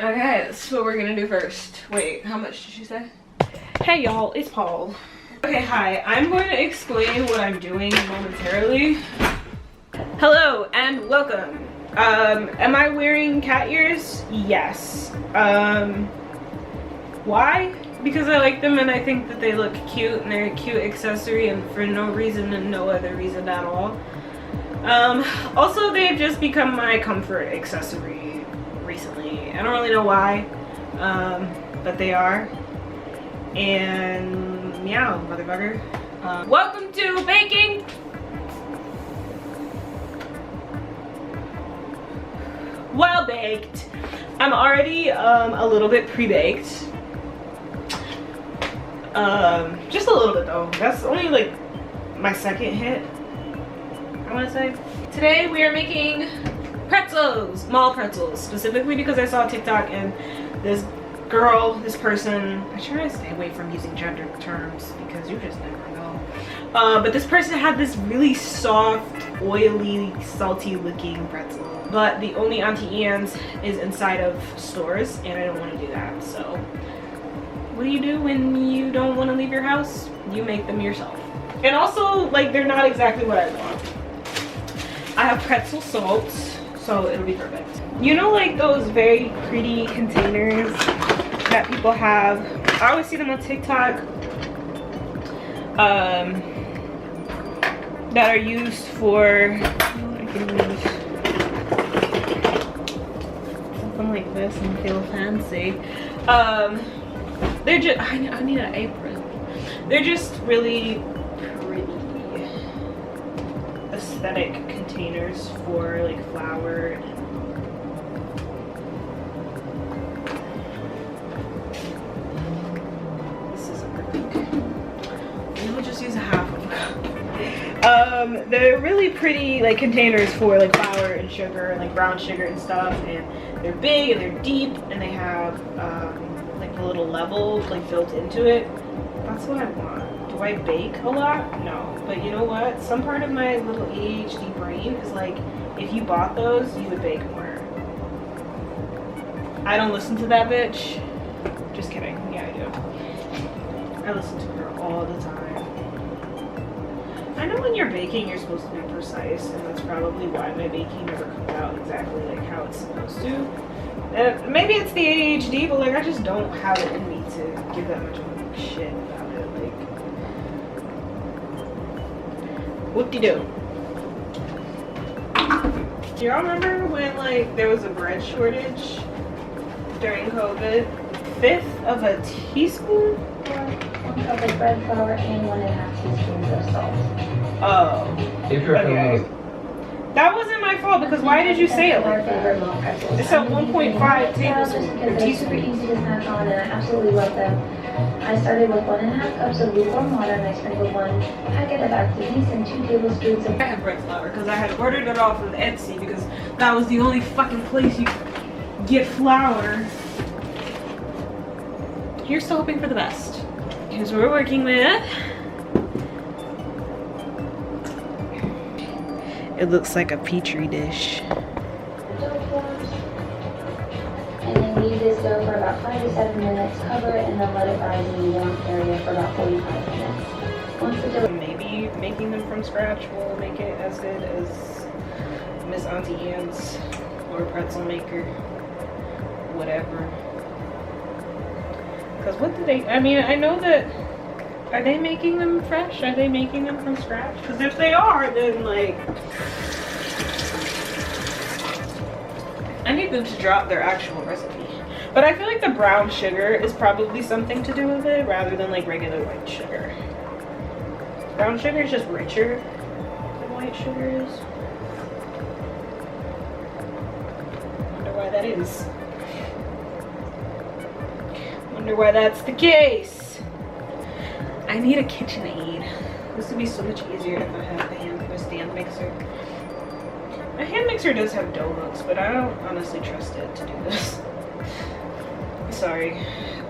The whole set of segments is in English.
Okay, this is what we're gonna do first. Wait, how much did she say? Hey y'all, it's Paul. Okay, hi. I'm going to explain what I'm doing momentarily. Hello and welcome. Am I wearing cat ears? Yes. Why? Because I like them and I think that they look cute and they're a cute accessory and for no reason and no other reason at all. Also, they've just become my comfort accessory recently. I don't really know why, but they are. And meow, motherfucker. Welcome to baking. Well baked. I'm already a little bit pre-baked. Just a little bit though. That's only like my second hit, I want to say. Today we are making pretzels, mall pretzels, specifically because I saw TikTok and this girl, this person, I try to stay away from using gender terms because you just never know. But this person had this really soft, oily, salty looking pretzel. But the only Auntie Ian's is inside of stores and I don't want to do that. So what do you do when you don't want to leave your house? You make them yourself. And also, like, they're not exactly what I want. I have pretzel salt, so it'll be perfect. You know, like those very pretty containers that people have? I always see them on TikTok that are used for, I can use something like this and feel fancy. They're just, I need an apron. They're just really pretty aesthetic containers for like flour. This isn't working. Maybe we'll just use a half of them. They're really pretty like containers for like flour and sugar and like brown sugar and stuff, and they're big and they're deep and they have like a little level like built into it. That's what I want. Do I bake a lot? No. But you know what? Some part of my little ADHD brain is like, if you bought those, you would bake more. I don't listen to that bitch. Just kidding. Yeah, I do. I listen to her all the time. I know when you're baking, you're supposed to be precise, and that's probably why my baking never comes out exactly like how it's supposed to. Maybe it's the ADHD, but like I just don't have it in me to give that much of a shit about it. Like, whoop-de-doo. Do y'all remember when like there was a bread shortage during COVID? 1/5 of a teaspoon? 1 cup of bread flour and 1.5 teaspoons of salt. Oh. Okay. That wasn't my fault because why did you say it like that? It's a 1.5 tablespoon. They're super easy to snack on and I absolutely love them. I started with 1.5 cups of lukewarm water and I sprinkled 1 packet of Activist and 2 tablespoons of... I had bread flour because I had ordered it off of Etsy because that was the only fucking place you could get flour. You're still hoping for the best. Here's what we're working with. It looks like a petri dish. And then leave this go for about 5 to 7 minutes. Cover it and then let it rise in the warm area for about 45 minutes. Once the dough... Maybe making them from scratch will make it as good as Miss Auntie Ian's or pretzel maker. Whatever. Because what do they... I mean, I know that... Are they making them fresh? Are they making them from scratch? Because if they are, then like... I need them to drop their actual recipe. But I feel like the brown sugar is probably something to do with it rather than like regular white sugar. Brown sugar is just richer than white sugar is. Wonder why that is. Wonder why that's the case. I need a KitchenAid. This would be so much easier if I had the stand mixer. My hand mixer does have dough hooks, but I don't honestly trust it to do this. Sorry,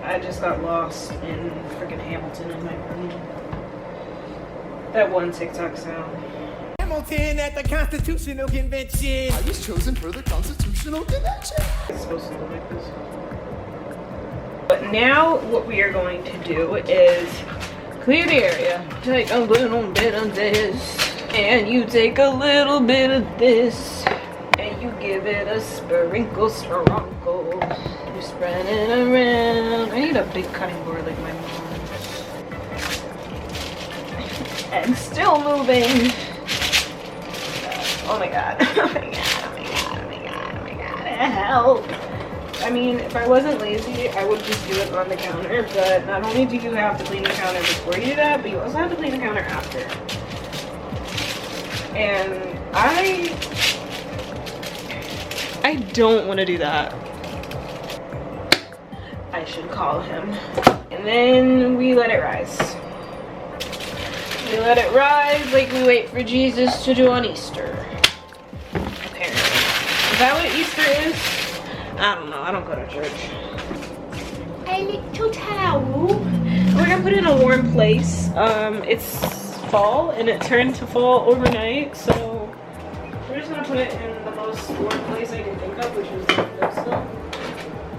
I just got lost in freaking Hamilton in my brain. That one TikTok sound. Hamilton at the Constitutional Convention. I was chosen for the Constitutional Convention. It's supposed to look like this. But now what we are going to do is clear the area. Take a little bit of this, and you take a little bit of this, and you give it a sprinkle. You spread it around. I need a big cutting board like my mom. And still moving. Oh my god. Oh my god. Oh my god. Oh my god. Oh my god. Help. I mean, if I wasn't lazy, I would just do it on the counter, but not only do you have to clean the counter before you do that, but you also have to clean the counter after. And I don't want to do that. I should call him. And then we let it rise. We let it rise like we wait for Jesus to do on Easter. Apparently. Is that what Easter is? I don't know. I don't go to church. A little towel. We're gonna put it in a warm place. It's fall and it turned to fall overnight, so we're just gonna put it in the most warm place I can think of, which is the windowsill.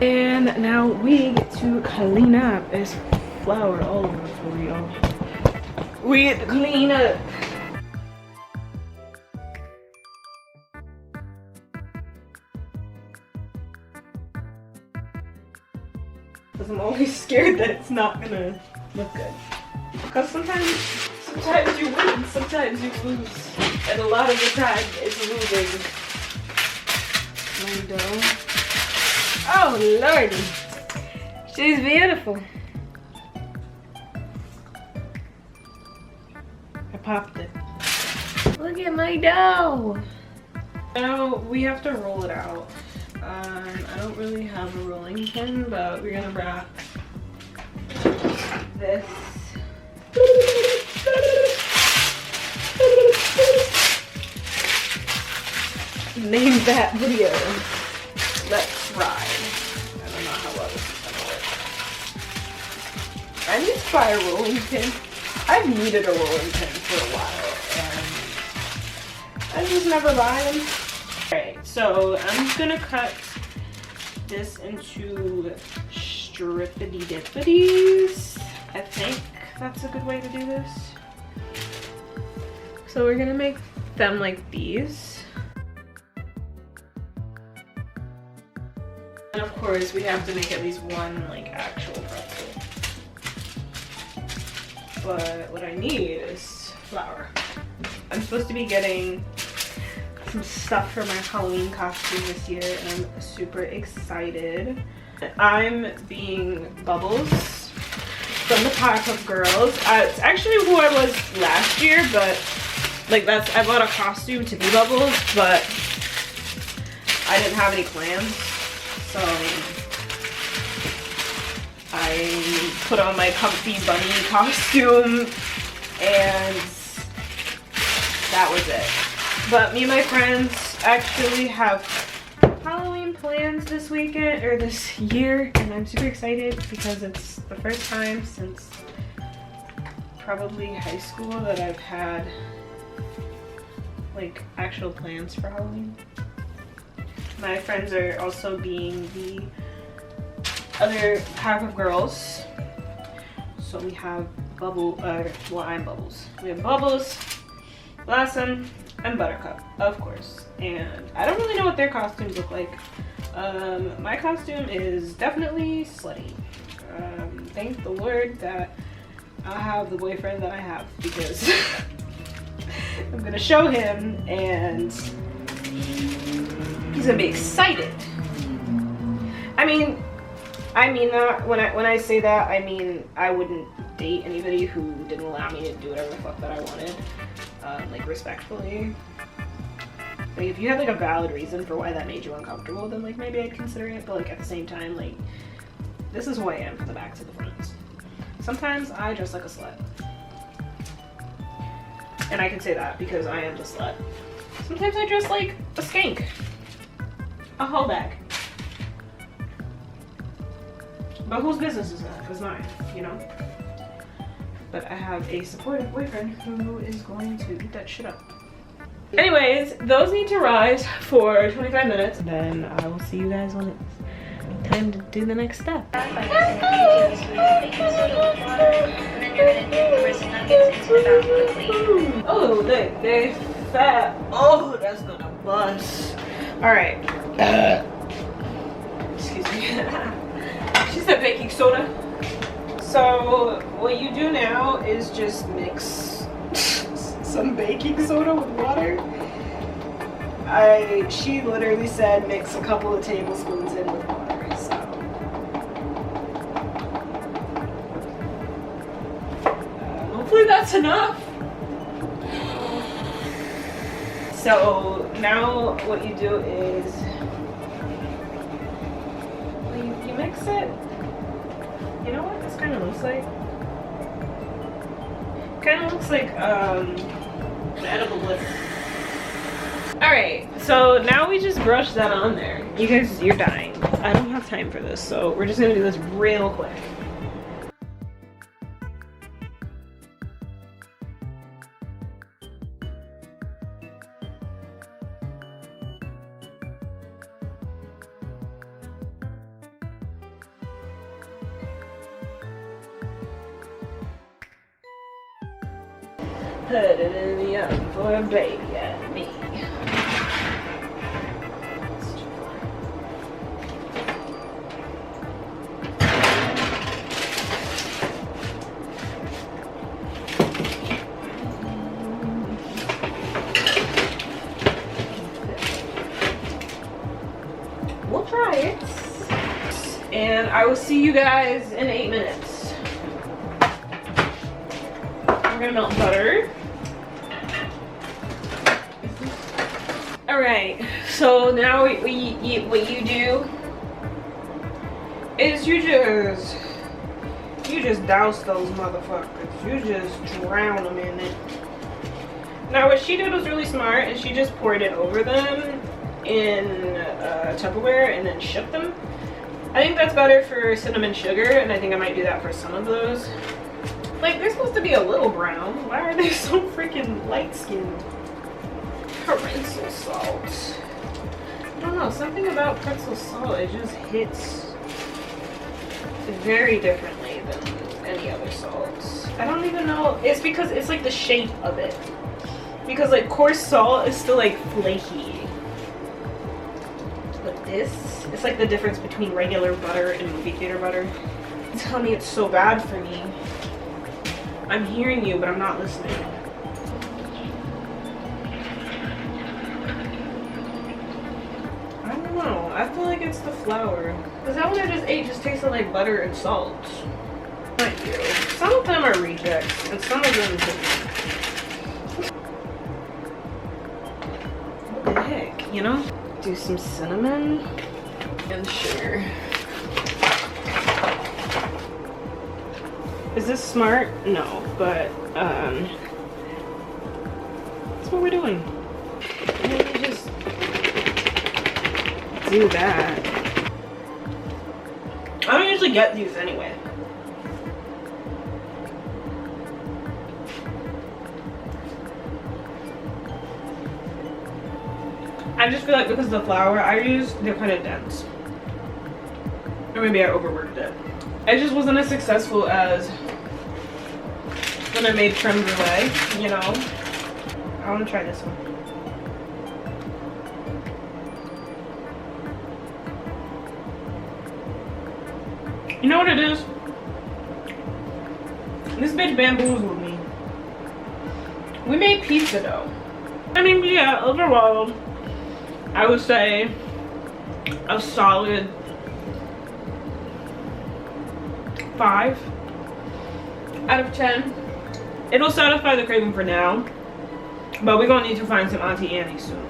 And now we get to clean up. There's flour all over the floor, y'all. We get to clean up. Because I'm always scared that it's not gonna look good. Because sometimes you win, sometimes you lose. And a lot of the time it's losing. My dough. Oh lordy. She's beautiful. I popped it. Look at my dough. Now we have to roll it out. I don't really have a rolling pin, but we're gonna wrap this. Name that video. Let's ride. I don't know how well this is gonna work. I need to buy a rolling pin. I've needed a rolling pin for a while, and I just never buy them. Alright, so I'm just gonna cut this into strippity dippities. I think that's a good way to do this. So we're gonna make them like these. And of course we have to make at least one like actual pretzel. But what I need is flour. I'm supposed to be getting some stuff for my Halloween costume this year, and I'm super excited. I'm being Bubbles from the Powerpuff Girls. It's actually who I was last year, but like I bought a costume to be Bubbles, but I didn't have any plans, so I put on my comfy bunny costume and that was it. But me and my friends actually have Halloween plans this weekend, or this year, and I'm super excited because it's the first time since probably high school that I've had like actual plans for Halloween. My friends are also being the other Powerpuff Girls. So we have well, I'm Bubbles. We have Bubbles, Blossom, and Buttercup, of course. And I don't really know what their costumes look like. My costume is definitely slutty. Thank the Lord that I have the boyfriend that I have, because I'm gonna show him and he's gonna be excited. I mean that when I say that, I mean I wouldn't date anybody who didn't allow me to do whatever the fuck that I wanted. Like respectfully. Like if you had like a valid reason for why that made you uncomfortable, then like maybe I'd consider it, but like at the same time, like this is who I am from the back to the front. Sometimes I dress like a slut. And I can say that because I am the slut. Sometimes I dress like a skank. A whole bag. But whose business is that? It's mine, you know? But I have a supportive boyfriend who is going to eat that shit up. Anyways, those need to rise for 25 minutes. Then I will see you guys when it's time to do the next step. Oh, they fat. Oh, that's gonna bust. All right. Excuse me. She said baking soda. So what you do now is just mix some baking soda with water. She literally said mix a couple of tablespoons in with water. So hopefully that's enough. So now what you do is you mix it. You know what this kind of looks like? Kind of looks like an edible lip. Alright, so now we just brush that on there. You guys, you're dying. I don't have time for this, so we're just gonna do this real quick. Put it in the oven for a baby and me. We'll try it. And I will see you guys in 8 minutes. We're gonna melt butter. Alright, so now what you do is you just douse those motherfuckers. You just drown them in it. Now what she did was really smart, and she just poured it over them in Tupperware and then shook them. I think that's better for cinnamon sugar, and I think I might do that for some of those. Like, they're supposed to be a little brown. Why are they so freaking light-skinned? Pretzel salt. I don't know, something about pretzel salt, it just hits very differently than any other salts. I don't even know, it's because it's like the shape of it. Because like coarse salt is still like flaky. But this, it's like the difference between regular butter and movie theater butter. Tell me it's so bad for me. I'm hearing you, but I'm not listening. I feel like it's the flour. Because that one I just ate just tasted like butter and salt. Mind you. Some of them are rejects, and some of them didn't. What the heck, you know? Do some cinnamon and sugar. Is this smart? No, but that's what we're doing. And then you just do that. I don't usually get these anyway. I just feel like because of the flour I used, they're kind of dense. Or maybe I overworked it. It just wasn't as successful as when I made creme brulee, you know? I want to try this one. You know what it is? This bitch bamboozled me. We made pizza dough. I mean, yeah, overall, I would say a solid 5 out of 10. It'll satisfy the craving for now, but we're gonna need to find some Auntie Annie soon.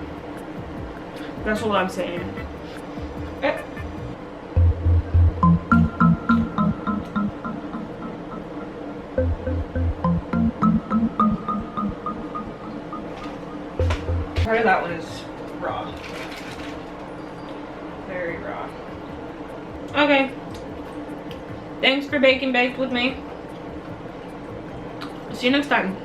That's all I'm saying. Part of that one is raw. Very raw. Okay. Thanks for baking baked with me. See you next time.